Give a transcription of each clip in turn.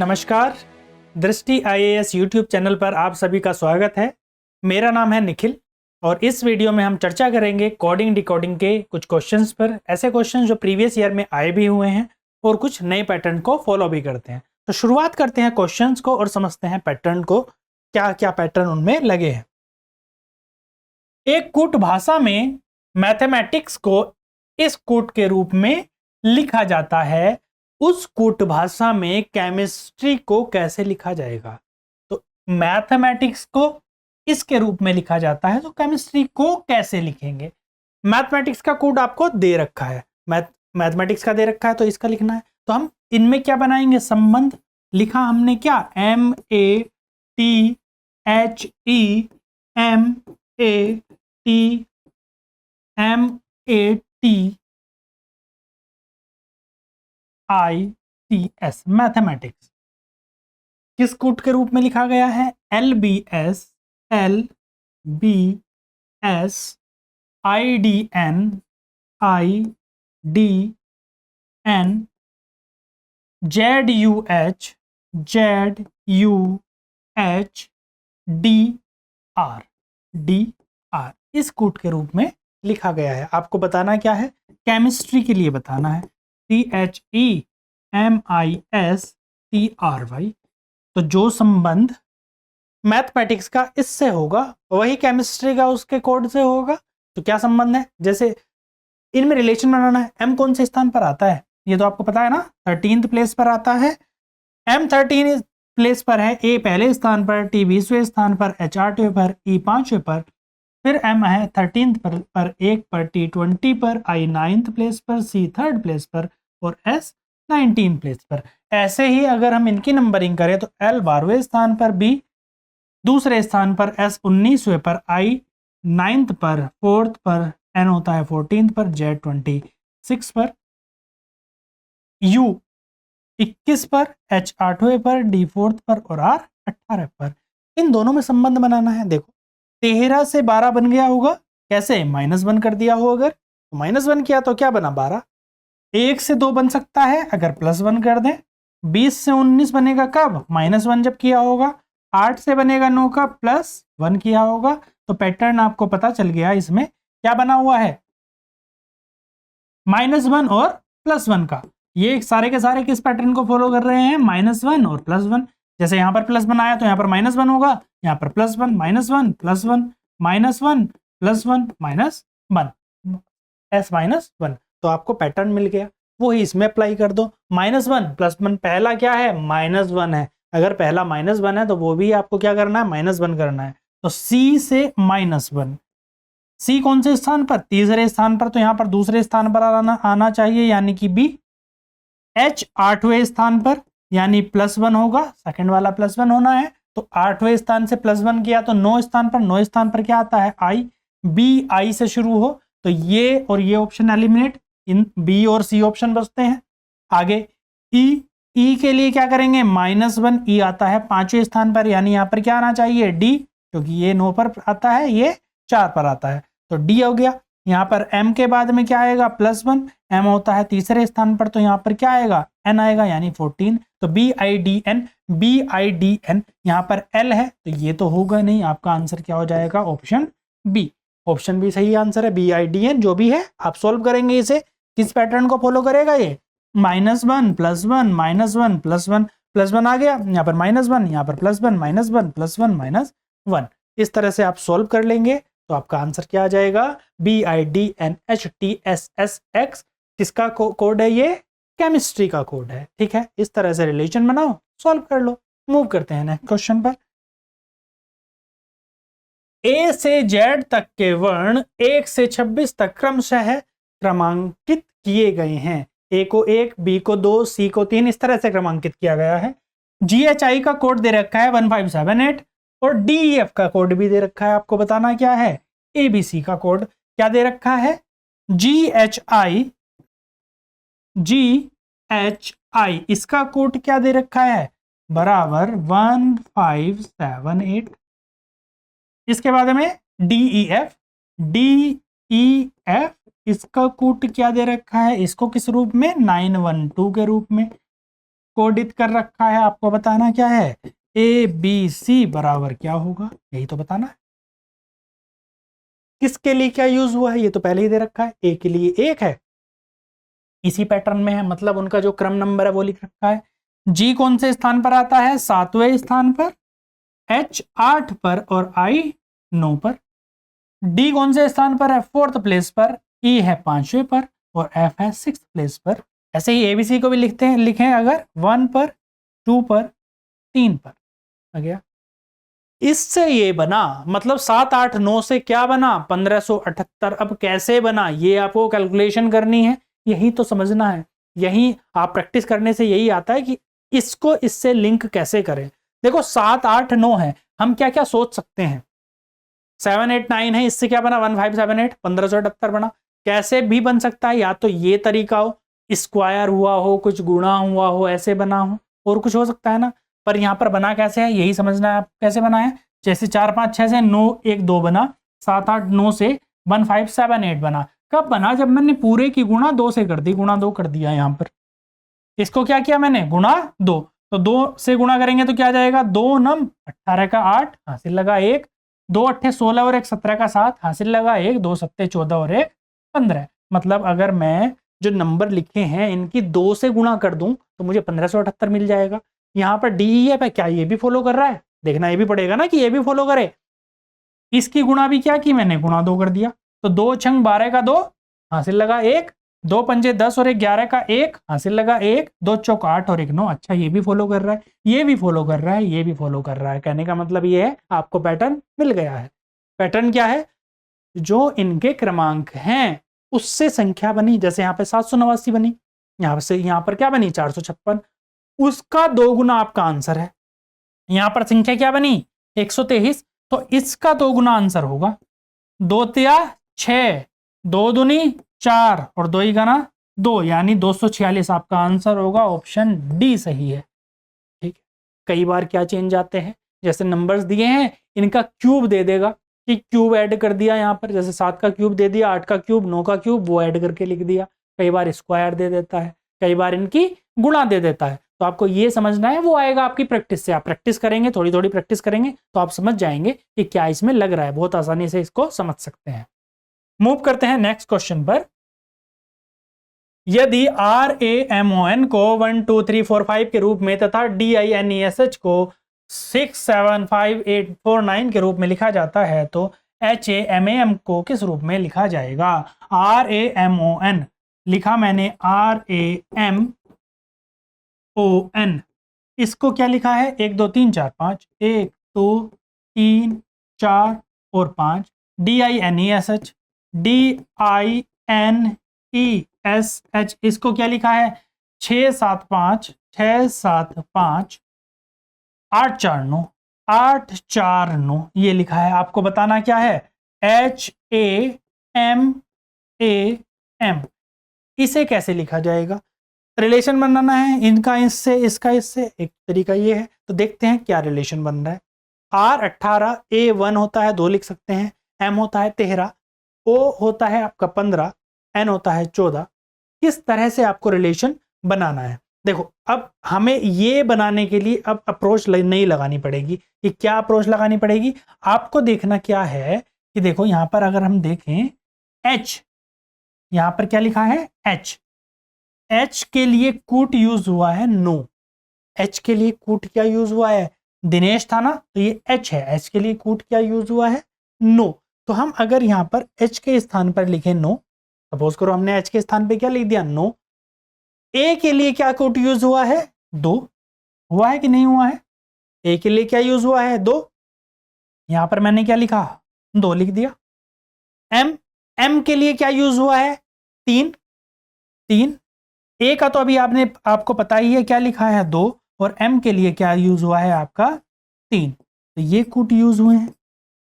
नमस्कार। दृष्टि IAS YouTube channel पर आप सभी का स्वागत है। मेरा नाम है निखिल और इस वीडियो में हम चर्चा करेंगे कोडिंग डिकोडिंग के कुछ क्वेश्चंस पर, ऐसे क्वेश्चंस जो प्रीवियस ईयर में आए भी हुए हैं और कुछ नए पैटर्न को फॉलो भी करते हैं। तो शुरुआत करते हैं क्वेश्चंस को और समझते हैं पैटर्न को, क्या क्या पैटर्न उनमें लगे हैं। एक कूट भाषा में मैथमेटिक्स को इस कूट के रूप में लिखा जाता है, उस कूट भाषा में केमिस्ट्री को कैसे लिखा जाएगा। तो मैथमेटिक्स को इसके रूप में लिखा जाता है, तो केमिस्ट्री को कैसे लिखेंगे। मैथमेटिक्स का कोड आपको दे रखा है, मैथमेटिक्स का दे रखा है तो इसका लिखना है। तो हम इनमें क्या बनाएंगे, संबंध लिखा हमने क्या, MATHEMATICS मैथमेटिक्स किस कूट के रूप में लिखा गया है, LBS IDN ZUH DR इस कूट के रूप में लिखा गया है। आपको बताना क्या है, केमिस्ट्री के लिए बताना है THEMISTRY। तो जो संबंध मैथमेटिक्स का इससे होगा वही केमिस्ट्री का उसके कोड से होगा। तो क्या संबंध है, जैसे इनमें रिलेशन बनाना है। M कौन से स्थान पर आता है, ये तो आपको पता है ना, 13th प्लेस पर आता है। M 13 प्लेस पर है, A पहले स्थान पर, T 20वें स्थान पर, H 8वें पर, E 5वें पर, फिर M है 13th पर 1 पर, T 20 पर, I 9th प्लेस पर, C 3rd प्लेस पर और S 19 प्लेस पर। ऐसे ही अगर हम इनकी नंबरिंग करें तो L 12वें स्थान पर, B दूसरे स्थान पर, S 19वें पर, I 9th पर, 4th पर, N होता है 14th पर, Z 26 पर, U 21 पर, H 8वें पर, D 4th पर और R 18 पर। इन दोनों में संबंध बनाना है। देखो 13 से 12 बन गया होगा, कैसे, -1 कर दिया हो, अगर -1 किया तो क्या बना 12। 1 से 2 बन सकता है अगर +1 कर दें। 20 से 19 बनेगा कब, -1 जब किया होगा। 8 से बनेगा 9 का, +1 किया होगा। तो पैटर्न आपको पता चल गया, इसमें क्या बना हुआ है, -1 और +1 का। ये सारे के सारे किस पैटर्न को फॉलो कर रहे हैं, -1 और +1। जैसे यहाँ पर +1 आया तो यहाँ पर -1 होगा, यहाँ पर +1 -1 +1 -1 +1 -1 S-1। तो आपको पैटर्न मिल गया, वही इसमें अप्लाई कर दो। -1 +1 पहला क्या है, -1 है। अगर पहला -1 है तो वो भी आपको क्या करना है, -1 करना है। तो C से -1, C कौन से स्थान पर, तीसरे स्थान पर, तो यहां पर दूसरे स्थान पर आना चाहिए, यानी कि B। H 8वें स्थान पर, यानी +1 होगा, सेकंड वाला +1 होना है। तो 8वें स्थान से +1 किया तो 9 स्थान पर, 9 स्थान पर क्या आता है, I। B I से शुरू हो तो ये और ये ऑप्शन एलिमिनेट, इन B और C ऑप्शन बचते हैं। आगे E के लिए क्या करेंगे, -1, E आता है 5वें स्थान पर, यानी यहाँ पर क्या आना चाहिए, D, क्योंकि ये 9 पर आता है, ये 4 पर आता है, तो D हो गया। यहाँ पर M के बाद में क्या आएगा, +1, M होता है तीसरे स्थान पर, तो यहाँ पर क्या आएगा, N आएगा, यानी 14। तो BIDN यहाँ पर L है, तो ये तो होगा नहीं, आपका आंसर क्या हो जाएगा, ऑप्शन बी। ऑप्शन बी सही आंसर है, BIDN। जो भी है आप सोल्व करेंगे, इसे किस पैटर्न को फॉलो करेगा, ये -1 +1 -1 +1 आ गया, यहाँ पर -1, यहाँ पर +1 -1 +1 -1। इस तरह से आप सोल्व कर लेंगे तो आपका आंसर क्या आ जाएगा, BIDNHTSSX। किसका कोड है, ये केमिस्ट्री का कोड है। ठीक है, इस तरह से रिलेशन बनाओ, सॉल्व कर लो। मूव करते हैं नेक्स्ट क्वेश्चन पर। A से Z तक के वर्ण 1 से 26 तक क्रमशः क्रमांकित किए गए हैं। A को 1, B को 2, C को 3, इस तरह से क्रमांकित किया गया है। GHI का कोड दे रखा है 1578 और DEF का कोड भी दे रखा है। आपको बताना क्या है, ABC का कोड क्या दे रखा है, GHI इसका कोड क्या दे रखा है, बराबर 1578। इसके बाद में DEF इसका कोड क्या दे रखा है, इसको किस रूप में, 912 के रूप में। कोडित कर रखा है, आपको बताना क्या है, ए बी सी बराबर क्या होगा, यही तो बताना है। किसके लिए क्या यूज हुआ है ये तो पहले ही दे रखा है, ए के लिए 1 है, इसी पैटर्न में है, मतलब उनका जो क्रम नंबर है वो लिख रखा है। जी कौन से स्थान पर आता है, 7वें स्थान पर, एच 8 पर और आई 9 पर। डी कौन से स्थान पर है, 4th प्लेस पर, ई है 5वें पर और एफ है 6th प्लेस पर। ऐसे ही एबीसी को भी लिखें अगर 1 पर, 2 पर, 3 पर आ गया। इससे ये बना, मतलब 7 8 9 से क्या बना, 1578। अब कैसे बना ये आपको कैलकुलेशन करनी है, यही तो समझना है। यही आप प्रैक्टिस करने से यही आता है कि इसको इससे लिंक कैसे करें। देखो 7 8 9 है, हम क्या क्या सोच सकते हैं, 7 8 9 है, इससे क्या बना 1578, 1578 बना। कैसे भी बन सकता है, या तो ये तरीका हो, स्क्वायर हुआ हो, कुछ गुणा हुआ हो, ऐसे बना हो, और कुछ हो सकता है ना। पर यहाँ पर बना कैसे है यही समझना है आप, कैसे बना है। जैसे 4 5 6 से 9 1 2 बना, 7 8 9 से 1 5 7 8 बना। कब बना, जब मैंने पूरे की गुणा 2 से कर दी, गुणा 2 कर दिया। यहाँ पर इसको क्या किया मैंने, गुणा 2, तो 2 से गुणा करेंगे तो क्या आ जाएगा, 2 9 18 का 8 हासिल लगा 1, 2 8 16 और 1 17 का 7 हासिल लगा 1, 2 7 14 और 1 15। मतलब अगर मैं जो नंबर लिखे हैं इनकी 2 से गुणा कर दूं तो मुझे 1578 मिल जाएगा। यहाँ पर डी ई है, क्या ये भी फॉलो कर रहा है, देखना ये भी पड़ेगा ना कि ये भी फॉलो करे। इसकी गुणा भी क्या की मैंने, गुणा 2 कर दिया, तो 2 छंग 12 का 2 हासिल लगा 1, 2 पंजे 10 और 1 11 का 1 हासिल लगा 1, 2 चौक 8 और 1 9। अच्छा ये भी फॉलो कर रहा है, ये भी फॉलो कर रहा है, ये भी फॉलो कर रहा है। कहने का मतलब ये है आपको पैटर्न मिल गया है। पैटर्न क्या है, जो इनके क्रमांक हैं उससे संख्या बनी। जैसे यहाँ पे 789 बनी, यहाँ से यहाँ पर क्या बनी 456, उसका 2 गुना आपका आंसर है। यहाँ पर संख्या क्या बनी 123, तो इसका 2 गुना आंसर होगा। 2 तिया 6, 2 दूनी 4 और 2 ही गाना 2, यानी 246 आपका आंसर होगा। ऑप्शन डी सही है। ठीक है, कई बार क्या चेंज आते हैं, जैसे नंबर्स दिए हैं इनका क्यूब दे देगा, कि क्यूब ऐड कर दिया यहाँ पर, जैसे 7 का क्यूब दे दिया, 8 का क्यूब, 9 का क्यूब, वो ऐड करके लिख दिया। कई बार स्क्वायर दे देता है, कई बार इनकी गुणा दे देता है। तो आपको ये समझना है, वो आएगा आपकी प्रैक्टिस से। आप प्रैक्टिस करेंगे, थोड़ी थोड़ी प्रैक्टिस करेंगे तो आप समझ जाएंगे कि क्या इसमें लग रहा है। बहुत आसानी से इसको समझ सकते हैं। मूव करते हैं नेक्स्ट क्वेश्चन पर। यदि RAMON को 1 2 3 4 5 के रूप में तथा DINESH को 6 7 5 8 4 9 के रूप में लिखा जाता है तो HAMAM को किस रूप में लिखा जाएगा। RAMON लिखा मैंने, RAMON, इसको क्या लिखा है 1 2 3 4 5, 1 2 3 4 और 5। DINESH, DINESH, इसको क्या लिखा है 6 7 5, 6 7 5 8 4 9, 8 4 9 ये लिखा है। आपको बताना क्या है, HAMAM, इसे कैसे लिखा जाएगा। रिलेशन बनाना है इनका इससे, इसका इससे। एक तरीका ये है, तो देखते हैं क्या रिलेशन बन रहा है। R 18, A 1 होता है 2 लिख सकते हैं, M होता है 13, O होता है आपका 15, N होता है 14। किस तरह से आपको रिलेशन बनाना है, देखो अब हमें ये बनाने के लिए अब अप्रोच नहीं लगानी पड़ेगी। कि क्या अप्रोच लगानी पड़ेगी, आपको देखना क्या है कि देखो यहां पर अगर हम देखें H, यहां पर क्या लिखा है H के लिए कूट यूज हुआ है 9। H के लिए कूट क्या यूज हुआ है, दिनेश था ना, तो ये H है। H के लिए कूट क्या यूज हुआ है 9। तो हम अगर यहाँ पर H के स्थान पर लिखें 9, सपोज करो हमने H के स्थान पे क्या लिख दिया 9। A के लिए क्या कूट यूज हुआ है 2, हुआ है कि नहीं हुआ है। A के लिए क्या यूज हुआ है 2, यहां पर मैंने क्या लिखा 2 लिख दिया। M के लिए क्या यूज हुआ है 3, A का तो अभी आपको पता ही है क्या लिखा है 2, और M के लिए क्या यूज हुआ है आपका 3। तो ये कूट यूज हुए हैं,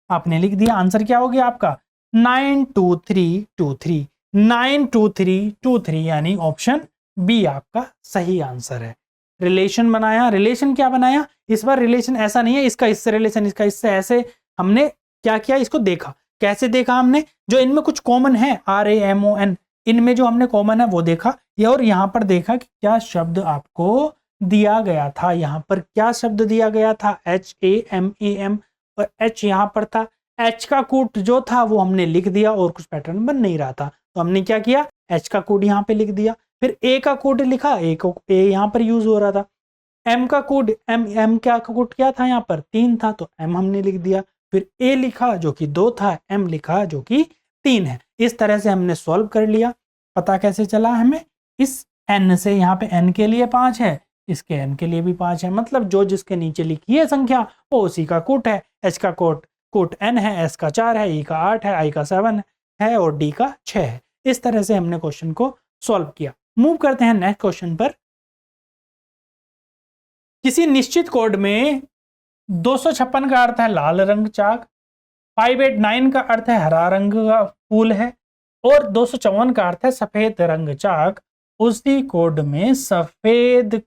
आपने लिख दिया। आंसर क्या हो गया आपका 9 2 3 2 3, 9 2 3 2 3, यानी ऑप्शन बी आपका सही आंसर है। रिलेशन बनाया, रिलेशन क्या बनाया इस बार, रिलेशन ऐसा नहीं है इसका इससे रिलेशन, इसका इससे, ऐसे हमने क्या किया इसको देखा। कैसे देखा हमने, जो इनमें कुछ कॉमन है RAMON, इनमें जो हमने कॉमन है वो देखा, और यहां पर देखा कि क्या शब्द आपको दिया गया था, यहाँ पर क्या शब्द दिया गया था, HAMAM, और H यहाँ पर था। H का कोड जो था वो हमने लिख दिया और कुछ पैटर्न बन नहीं रहा था, तो हमने क्या किया, H का कोड यहाँ पे लिख दिया। फिर A का कोड लिखा, A यहाँ पर यूज हो रहा था। M का कोड, M क्या कोड क्या था, यहाँ पर 3 था, तो M हमने लिख दिया। फिर A लिखा जो कि 2 था, M लिखा जो कि 3 है। इस तरह से हमने सॉल्व कर लिया। पता कैसे चला हमें, इस N से, यहाँ पे N के लिए 5 है, इसके N के लिए भी 5 है, मतलब जो जिसके नीचे लिखी है संख्या वो उसी का कोट है। H का कोट N है, S का 4 है, E का 8 है, I का 7 है और D का 6 है। इस तरह से हमने क्वेश्चन को सॉल्व किया। मूव करते हैं नेक्स्ट क्वेश्चन पर। किसी निश्चित कोड में 256 का अर्थ है लाल रंग चाक, 589 का अर्थ है हरा रंग का फूल है, और 254 का अर्थ है सफेद रंग चाक। उसी कोड में सफेद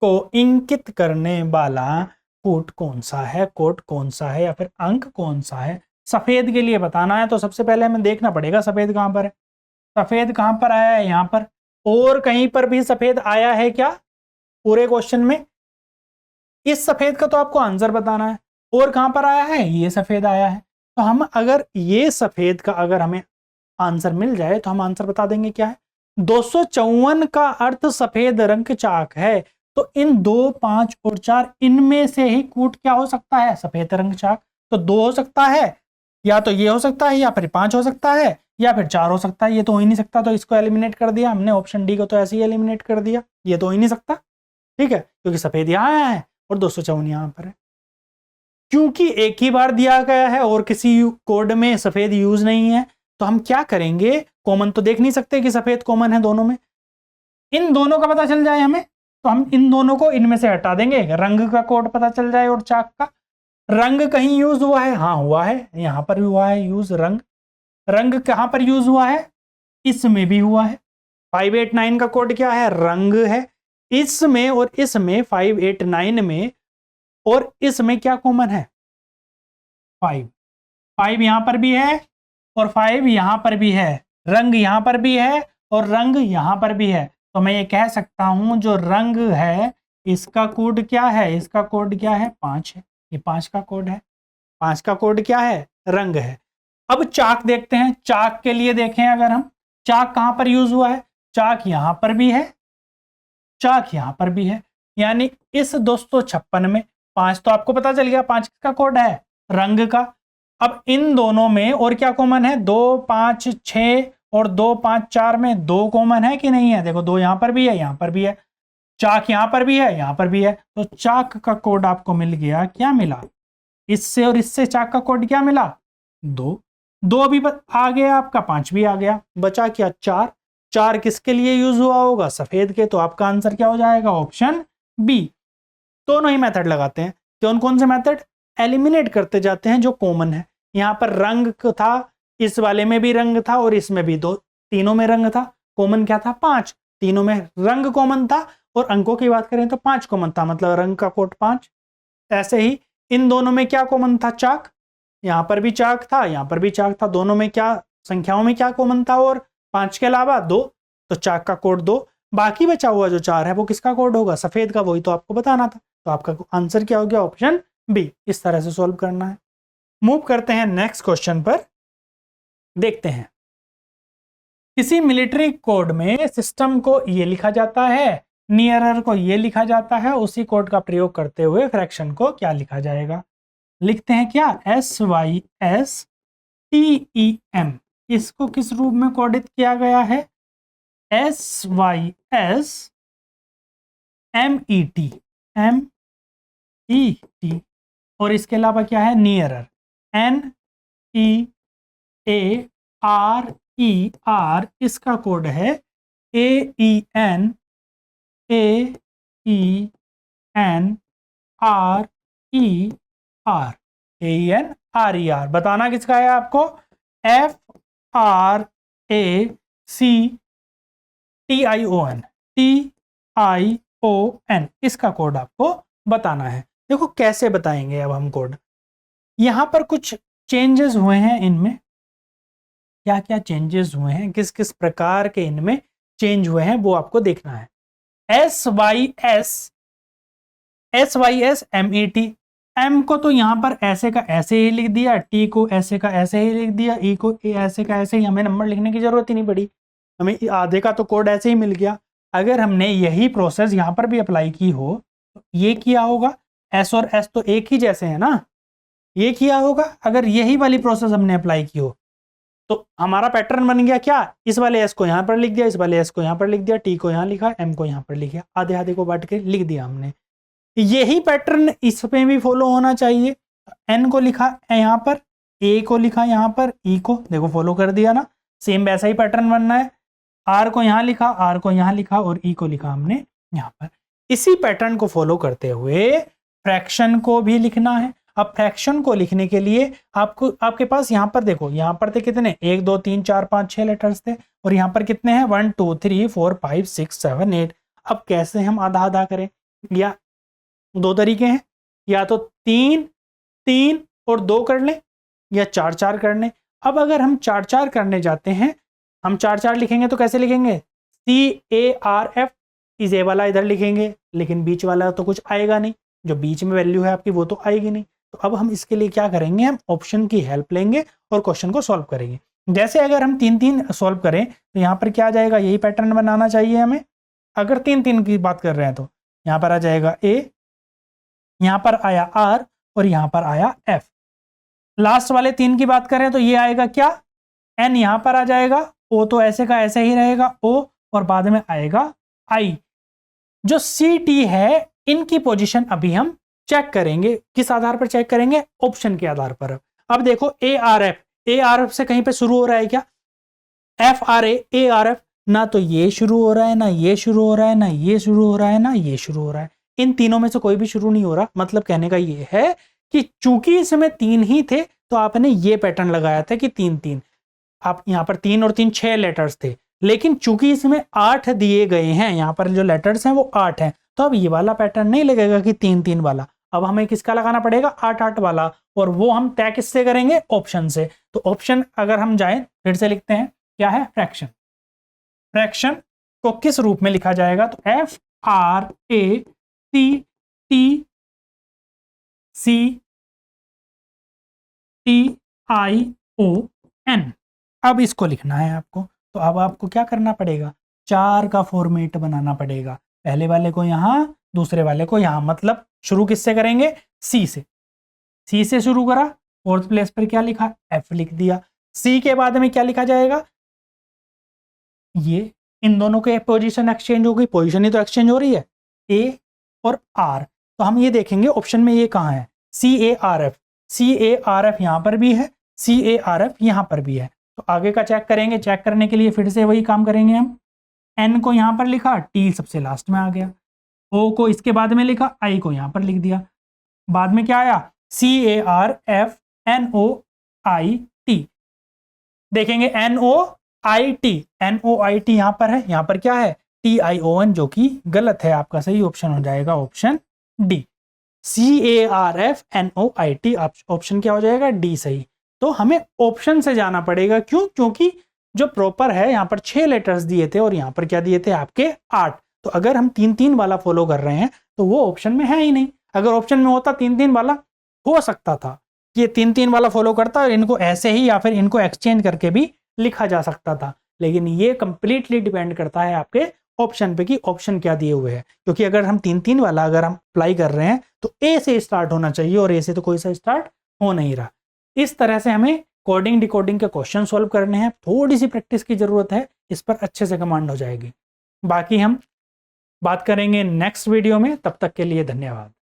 को इंकित करने वाला कोड कौन सा है, कोड कौन सा है या फिर अंक कौन सा है। सफेद के लिए बताना है तो सबसे पहले हमें देखना पड़ेगा सफेद कहां पर है। सफेद कहां पर आया है, यहां पर, और कहीं पर भी सफेद आया है क्या पूरे क्वेश्चन में? इस सफेद का तो आपको आंसर बताना है। और कहां पर आया है, ये सफेद आया है। तो हम अगर ये सफेद का अगर हमें आंसर मिल जाए तो हम आंसर बता देंगे क्या है। 254 का अर्थ सफेद रंग चाक है, तो इन 2, 5 और 4 इनमें से ही कूट क्या हो सकता है, सफेद रंग चाक। तो 2 हो सकता है, या तो ये हो सकता है, या फिर 5 हो सकता है, या फिर 4 हो सकता है। ये तो हो ही नहीं सकता, तो इसको एलिमिनेट कर दिया हमने। ऑप्शन डी को तो ऐसे ही एलिमिनेट कर दिया, ये तो हो ही नहीं सकता। ठीक है, क्योंकि सफेद यहाँ आया है और 254 यहाँ पर है। क्योंकि एक ही बार दिया गया है और किसी कोड में सफेद यूज नहीं है, तो हम क्या करेंगे, कॉमन तो देख नहीं सकते कि सफेद कॉमन है दोनों में। इन दोनों का पता चल जाए हमें तो हम इन दोनों को इनमें से हटा देंगे। रंग का कोड पता चल जाए और चाक का, रंग कहीं यूज हुआ है, हाँ हुआ है, यहां पर भी हुआ है यूज रंग। रंग कहां पर यूज हुआ है, इसमें भी हुआ है। 589 का कोड क्या है, रंग है। इसमें और इसमें 589 में और इसमें क्या कॉमन है, 5 यहां पर भी है और 5 यहां पर भी है। रंग यहां पर भी है और रंग यहां पर भी है। तो मैं ये कह सकता हूं जो रंग है इसका कोड क्या है, इसका कोड क्या है, 5 है। ये 5 का कोड है। 5 का कोड क्या है, रंग है। अब चाक देखते हैं। चाक के लिए देखें अगर हम, चाक कहां पर यूज हुआ है, चाक यहां पर भी है, चाक यहां पर भी है। यानी इस 256 में 5 तो आपको पता चल गया, 5 का कोड है, रंग का। अब इन दोनों में और क्या कॉमन है, 2, 5, 6 और 2, 5, 4 में 2 कॉमन है कि नहीं है, देखो 2 यहां पर भी है, यहां पर भी है। चाक यहां पर भी है, यहां पर भी है। तो चाक का कोड आपको मिल गया, क्या मिला, इससे और इससे चाक का कोड क्या मिला, 2। 2 भी आ गया आपका, 5 भी आ गया, बचा क्या, 4। 4 किसके लिए यूज हुआ होगा, सफेद के। तो आपका आंसर क्या हो जाएगा, ऑप्शन बी। दोनों ही मेथड लगाते हैं। कौन कौन से मेथड, एलिमिनेट करते जाते हैं जो कॉमन है। यहां पर रंग था, इस वाले में भी रंग था और इसमें भी, दो तीनों में रंग था। कॉमन क्या था, 5, तीनों में रंग कॉमन था। और अंकों की बात करें तो 5 कॉमन था, मतलब रंग का कोड 5। ऐसे ही इन दोनों में क्या कॉमन था, चाक। यहां पर भी चाक था, यहां पर भी चाक था। दोनों में क्या, संख्याओं में क्या कॉमन था, और 5 के अलावा 2, तो चाक का कोड 2। बाकी बचा हुआ जो 4 है वो किसका कोड होगा, सफेद का। वही तो आपको बताना था। तो आपका आंसर क्या हो गया, ऑप्शन बी। इस तरह से सॉल्व करना है। मूव करते हैं नेक्स्ट क्वेश्चन पर। देखते हैं, किसी मिलिट्री कोड में सिस्टम को ये लिखा जाता है, नियरर को ये लिखा जाता है, उसी कोड का प्रयोग करते हुए फ्रैक्शन को क्या लिखा जाएगा। लिखते हैं क्या, SYSTEM। इसको किस रूप में कोडित किया गया है, SYSMET और इसके अलावा क्या है, नियरर, NEARER। इसका कोड है AENAENRER। AENRER बताना किसका है आपको, FRACTION इसका कोड आपको बताना है। देखो कैसे बताएंगे अब हम कोड। यहां पर कुछ चेंजेस हुए हैं इनमें, क्या क्या चेंजेस हुए हैं, किस किस प्रकार के इनमें चेंज हुए हैं वो आपको देखना है। SYSMET, M को तो यहां पर ऐसे का ऐसे ही लिख दिया, T को ऐसे का ऐसे ही लिख दिया, E को ऐसे का ऐसे ही, हमें नंबर लिखने की जरूरत ही नहीं पड़ी, हमें आधे का तो कोड ऐसे ही मिल गया। अगर हमने यही प्रोसेस यहां पर भी अप्लाई की हो तो ये किया होगा, S और S तो एक ही जैसे है ना, ये किया होगा। अगर यही वाली प्रोसेस हमने अप्लाई की हो तो हमारा पैटर्न बन गया क्या, इस वाले एस को यहां पर लिख दिया, इस वाले एस को यहां पर लिख दिया, टी को यहां लिखा, एम को यहां पर लिख दिया, आधे आधे को बांट के लिख दिया हमने। यही पैटर्न इस पे भी फॉलो होना चाहिए। एन को लिखा यहां पर, ए को लिखा यहां पर, ई को देखो फॉलो कर दिया ना, सेम वैसा ही पैटर्न बनना है। आर को यहां लिखा, आर को यहां लिखा और ई को लिखा हमने यहां पर। इसी पैटर्न को फॉलो करते हुए फ्रैक्शन को भी लिखना है। अब फ्रैक्शन को लिखने के लिए आपको, आपके पास यहां पर देखो, यहां पर थे कितने, 1 2 3 4 5 6 लेटर्स थे, और यहां पर कितने हैं 1 2 3 4 5 6 7 8। अब कैसे हम आधा आधा करें, या दो तरीके हैं, या तो 3 3 और 2 कर लें, या 4 4 कर लें। अब अगर हम 4 4 करने जाते हैं, हम 4 4 लिखेंगे तो कैसे लिखेंगे, CARF, इस ए वाला इधर लिखेंगे, लेकिन बीच वाला तो कुछ आएगा नहीं, जो बीच में वैल्यू है आपकी वो तो आएगी नहीं। तो अब हम इसके लिए क्या करेंगे, हम ऑप्शन की हेल्प लेंगे और क्वेश्चन को सॉल्व करेंगे। जैसे अगर हम 3 3 सॉल्व करें तो यहाँ पर क्या आ जाएगा, यही पैटर्न बनाना चाहिए हमें। अगर 3 3 की बात कर रहे हैं तो यहाँ पर आ जाएगा A, यहाँ पर आया R और यहाँ पर आया F। लास्ट वाले 3 की बात करें तो ये आएगा क्या, N यहाँ पर आ जाएगा, O तो ऐसे का ऐसे ही रहेगा O, और बाद में आएगा I। जो CT है इनकी पोजीशन अभी हम चेक करेंगे, किस आधार पर चेक करेंगे, ऑप्शन के आधार पर। अब देखो ARF से कहीं पे शुरू हो रहा है क्या, FRA ARF, ना तो ये शुरू हो रहा है, ना ये शुरू हो रहा है, ना ये शुरू हो रहा है, ना ये शुरू हो रहा है। इन तीनों में से कोई भी शुरू नहीं हो रहा। मतलब कहने का ये है कि चूंकि इसमें 3 ही थे तो आपने ये पैटर्न लगाया था कि 3 3, आप यहाँ पर 3 और 3 6 लेटर्स थे, लेकिन चूंकि इसमें 8 दिए गए हैं, यहाँ पर जो लेटर्स हैं वो 8 हैं, तो अब ये वाला पैटर्न नहीं लगेगा कि 3 3 वाला। अब हमें किसका लगाना पड़ेगा, 8 8 वाला, और वो हम तय किससे करेंगे, ऑप्शन से। तो ऑप्शन अगर हम जाएं, फिर से लिखते हैं, क्या है, फ्रैक्शन। फ्रैक्शन को किस रूप में लिखा जाएगा, तो FRACTTCTION। अब इसको लिखना है आपको, तो अब आपको क्या करना पड़ेगा, 4 का फॉर्मेट बनाना पड़ेगा। पहले वाले को यहां, दूसरे वाले को यहां, मतलब शुरू किससे करेंगे, C से। C से शुरू करा, फोर्थ प्लेस पर क्या लिखा, F लिख दिया। C के बाद में क्या लिखा जाएगा, ये इन दोनों के पोजीशन एक्सचेंज हो गई, पोजीशन ही तो एक्सचेंज हो रही है, A और R। तो हम ये देखेंगे ऑप्शन में ये कहाँ है, CARF यहाँ पर भी है, CARF यहाँ पर भी है। तो आगे का चेक करेंगे, चेक करने के लिए फिर से वही काम करेंगे हम। N को यहाँ पर लिखा, T सबसे लास्ट में आ गया, O को इसके बाद में लिखा, I को यहाँ पर लिख दिया, बाद में क्या आया, CARFNOIT। देखेंगे NOIT यहाँ पर है, यहाँ पर क्या है, TION, जो कि गलत है, आपका सही ऑप्शन हो जाएगा ऑप्शन D। CARFNOIT ऑप्शन क्या हो जाएगा, D सही। तो हमें ऑप्शन से जाना पड़ेगा, क्यों, क्योंकि जो प्रॉपर है यहाँ पर 6 लेटर्स दिए थे और यहाँ पर क्या दिए थे आपके 8। तो अगर हम 3 3 वाला फॉलो कर रहे हैं तो वो ऑप्शन में है ही नहीं। अगर ऑप्शन में होता 3 3 वाला, हो सकता था ये 3 3 वाला फॉलो करता और इनको ऐसे ही या फिर इनको एक्सचेंज करके भी लिखा जा सकता था। लेकिन ये कंप्लीटली डिपेंड करता है आपके ऑप्शन पे कि ऑप्शन क्या दिए हुए हैं। क्योंकि अगर हम 3 3 वाला अगर हम अप्लाई कर रहे हैं तो ए से स्टार्ट होना चाहिए, और ए से तो कोई सा स्टार्ट हो नहीं रहा। इस तरह से हमें कोडिंग डिकोडिंग के क्वेश्चन सॉल्व करने हैं। थोड़ी सी प्रैक्टिस की जरूरत है, इस पर अच्छे से कमांड हो जाएगी। बाकी हम बात करेंगे नेक्स्ट वीडियो में, तब तक के लिए धन्यवाद।